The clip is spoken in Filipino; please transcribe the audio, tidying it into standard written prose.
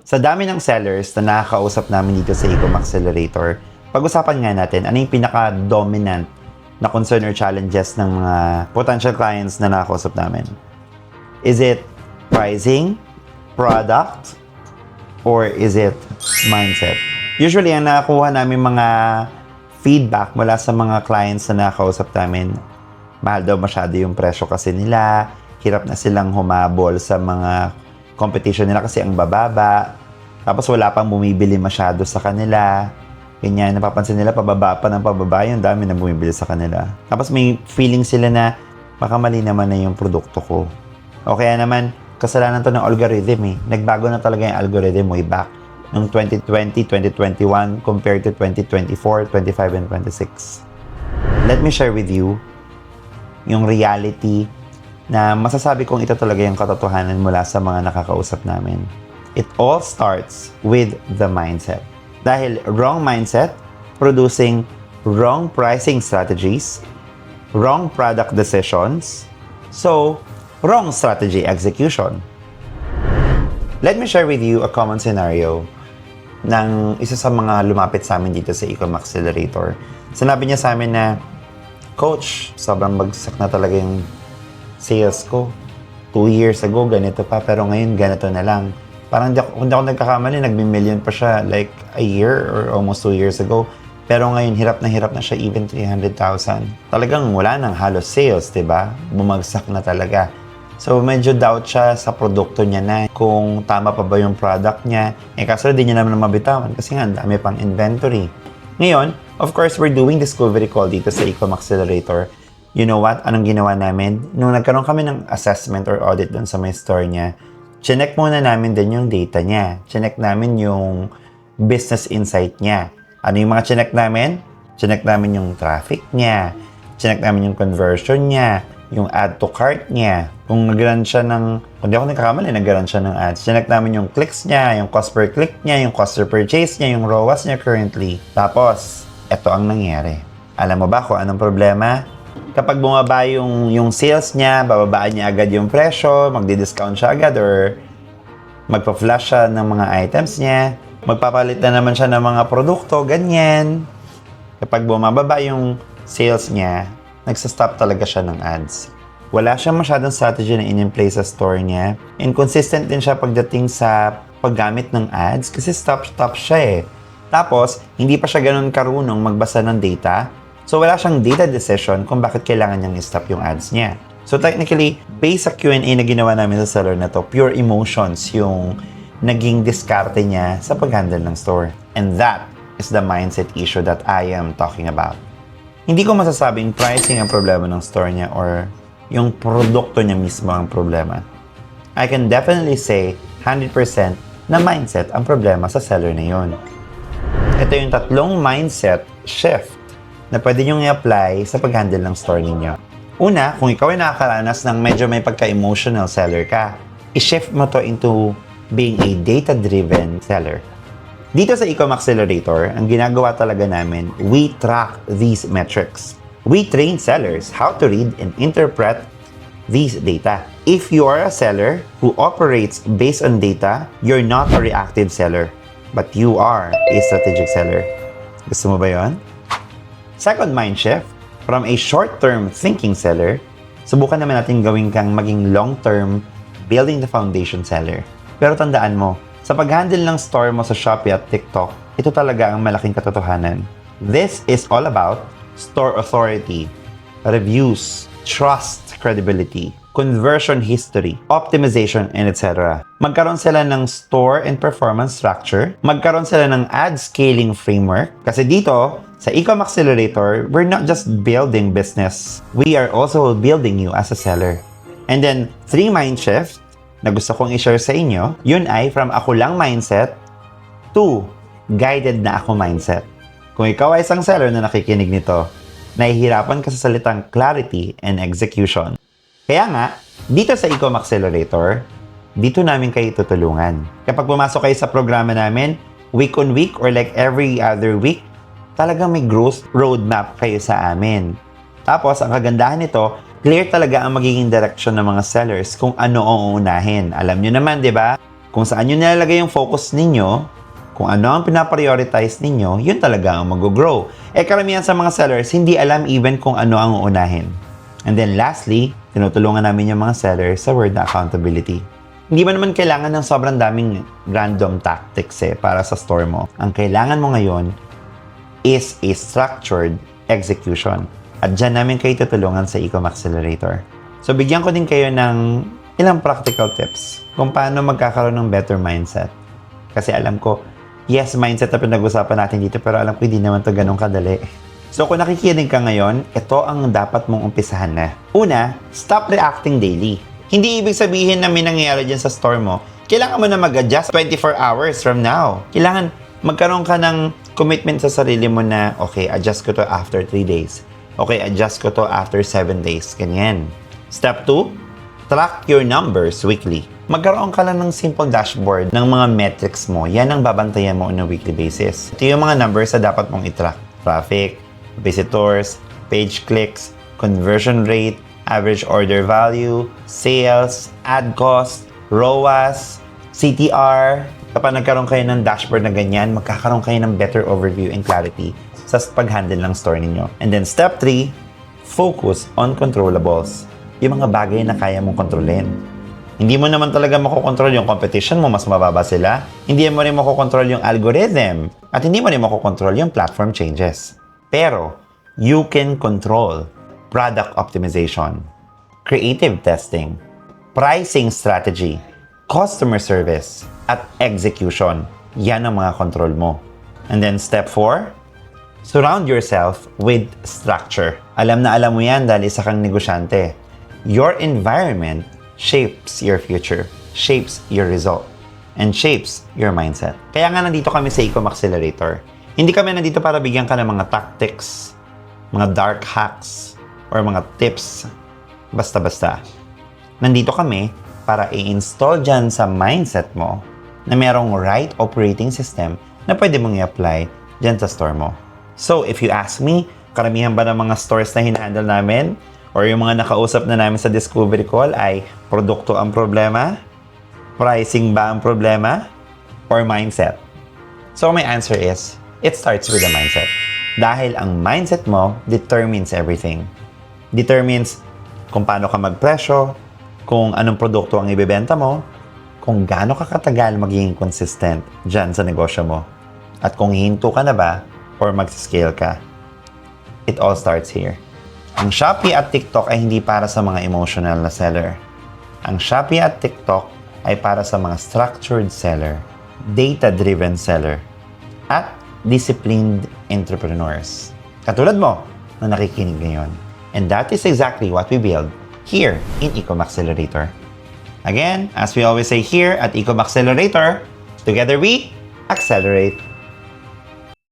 Sa dami ng sellers na nakakausap namin dito sa Ecom Accelerator, pag-usapan nga natin ano yung pinaka-dominant na concern or challenges ng mga potential clients na nakakausap namin. Is it pricing, product, or is it mindset? Usually, ang nakakuha namin mga feedback mula sa mga clients na nakakausap namin, mahal daw masyado yung presyo kasi nila, hirap na silang humabol sa mga competition nila kasi ang bababa. Tapos wala pang bumibili masyado sa kanila. Ganyan, napapansin nila pababa pa ng pababa, yung dami na bumibili sa kanila. Tapos may feeling sila na baka mali naman na yung produkto ko. O kaya naman, kasalanan to ng algorithm eh. Nagbago na talaga yung algorithm way back noong 2020, 2021 compared to 2024, 25, and 26. Let me share with you yung reality na masasabi kong ito talaga yung katotohanan mula sa mga nakakausap namin. It all starts with the mindset. Dahil wrong mindset, producing wrong pricing strategies, wrong product decisions, so wrong strategy execution. Let me share with you a common scenario ng isa sa mga lumapit sa amin dito sa Ecom Accelerator. Sinabi niya sa amin na, Coach, sobrang bagsak na talaga yung sales ko. 2 years ago, ganito pa, pero ngayon, ganito na lang. Parang kung di ako nagkakamali, nagbi-million pa siya like a year or almost 2 years ago. Pero ngayon, hirap na siya even 300,000. Talagang wala nang halos sales, diba? Bumagsak na talaga. So, medyo doubt siya sa produkto niya na kung tama pa ba yung product niya. Kaso di niya naman mabitawan kasi nga, dami pang inventory. Ngayon, of course, we're doing discovery call dito sa Ecom Accelerator. You know what? Anong ginawa namin? Nung nagkaroon kami ng assessment or audit dun sa may store niya, chinek muna namin din yung data niya. Chinek namin yung business insight niya. Ano yung mga chinek namin? Chinek namin yung traffic niya. Chinek namin yung conversion niya. Yung add to cart niya. Kung nag-run siya ng, kung di ako nagkakamali, nag-run siya ng ads. Chinek namin yung clicks niya, yung cost per click niya, yung cost per purchase niya, yung ROAS niya currently. Tapos, eto ang nangyari. Alam mo ba kung anong problema? Kapag bumaba yung sales niya, bababaan niya agad yung presyo, magdi-discount siya agad or magpa-flash siya ng mga items niya, magpapalit na naman siya ng mga produkto, ganyan. Kapag bumababa yung sales niya, nagsastop talaga siya ng ads. Wala siyang masyadong strategy na in-play sa store niya. Inconsistent din siya pagdating sa paggamit ng ads kasi stop siya eh. Tapos, hindi pa siya ganun karunong magbasa ng data. So, wala siyang data decision kung bakit kailangan niyang i-stop yung ads niya. So, technically, based sa Q&A na ginawa namin sa seller na to, pure emotions yung naging diskarte niya sa pag-handle ng store. And that is the mindset issue that I am talking about. Hindi ko masasabing pricing ang problema ng store niya or yung produkto niya mismo ang problema. I can definitely say 100% na mindset ang problema sa seller na yun. Ito yung tatlong mindset shift na pwede nyo i-apply sa pag-handle ng store ninyo. Una, kung ikaw ay nakakaranas ng medyo may pagka-emotional seller ka, i-shift mo to into being a data-driven seller. Dito sa Ecom Accelerator, ang ginagawa talaga namin, we track these metrics. We train sellers how to read and interpret these data. If you are a seller who operates based on data, you're not a reactive seller, but you are a strategic seller. Gusto mo ba yun? Second mind shift, from a short-term thinking seller, subukan naman natin gawin kang maging long-term building the foundation seller. Pero tandaan mo, sa pag-handle ng store mo sa Shopee at TikTok, ito talaga ang malaking katotohanan. This is all about store authority, reviews, trust, credibility, conversion history, optimization, and etc. Magkaroon sila ng store and performance structure, magkaroon sila ng ad scaling framework, kasi dito, sa Ecom Accelerator, we're not just building business, we are also building you as a seller. And then, 3 mind shift na gusto kong i-share sa inyo, yun ay from ako lang mindset to guided na ako mindset. Kung ikaw ay isang seller na nakikinig nito, nahihirapan ka sa salitang clarity and execution. Kaya nga, dito sa Ecom Accelerator, dito namin kayo tutulungan. Kapag pumasok kayo sa programa namin, week on week or like every other week, talagang may growth roadmap kayo sa amin. Tapos, ang kagandahan nito, clear talaga ang magiging direction ng mga sellers kung ano ang uunahin. Alam nyo naman, di ba? Kung saan nyo nilalagay yung focus ninyo, kung ano ang pinaprioritize ninyo, yun talaga ang mag-grow. Karamihan sa mga sellers, hindi alam even kung ano ang uunahin. And then lastly, tinutulungan namin yung mga sellers sa word na accountability. Hindi mo naman kailangan ng sobrang daming random tactics para sa store mo. Ang kailangan mo ngayon is a structured execution. At dyan namin kayo tutulungan sa Ecom Accelerator. So bigyan ko din kayo ng ilang practical tips kung paano magkakaroon ng better mindset. Kasi alam ko, yes, mindset na pinag-usapan natin dito, pero alam ko hindi naman to ganun kadali. So kung nakikinig ka ngayon, ito ang dapat mong umpisahan na. Una, stop reacting daily. Hindi ibig sabihin na may nangyayari dyan sa store mo, kailangan mo na mag-adjust 24 hours from now. Kailangan magkaroon ka ng commitment sa sarili mo na, okay, adjust ko to after 3 days. Okay, adjust ko to after 7 days. Ganyan. Step 2, track your numbers weekly. Magkaroon ka lang ng simple dashboard ng mga metrics mo. Yan ang babantayan mo on a weekly basis. Ito yung mga numbers na dapat mong i-track. Traffic, visitors, page clicks, conversion rate, average order value, sales, ad cost, ROAS, CTR. Kapag nagkaroon kayo ng dashboard na ganyan, magkakaroon kayo ng better overview and clarity sa pag-handle ng store ninyo. And then step 3, focus on controllables. Yung mga bagay na kaya mong kontrolin. Hindi mo naman talaga makokontrol yung competition mo, mas mababa sila. Hindi mo rin makokontrol yung algorithm. At hindi mo rin makokontrol yung platform changes. Pero, you can control product optimization, creative testing, pricing strategy, customer service, at execution. Yan ang mga control mo. And then step 4, surround yourself with structure. Alam na alam mo yan dahil isa kang negosyante. Your environment shapes your future, shapes your result, and shapes your mindset. Kaya nga nandito kami sa Ecom Accelerator. Hindi kami nandito para bigyan ka ng mga tactics, mga dark hacks, or mga tips basta-basta. Nandito kami para i-install dyan sa mindset mo na merong right operating system na pwede mong i-apply dyan sa store mo. So, if you ask me, karamihan ba ng mga stores na hinahandle namin or yung mga nakausap na namin sa Discovery Call ay produkto ang problema, pricing ba ang problema, or mindset? So, my answer is, it starts with the mindset. Dahil ang mindset mo determines everything. Determines kung paano ka magpresyo, kung anong produkto ang ibebenta mo, kung gaano ka katagal magiging consistent dyan sa negosyo mo, at kung hihinto ka na ba or mag-scale ka. It all starts here. Ang Shopee at TikTok ay hindi para sa mga emotional na seller. Ang Shopee at TikTok ay para sa mga structured seller, data-driven seller, at disciplined entrepreneurs. Katulad mo na nakikinig ngayon. And that is exactly what we build here in Ecom Accelerator. Again, as we always say here at Ecom Accelerator, together we accelerate.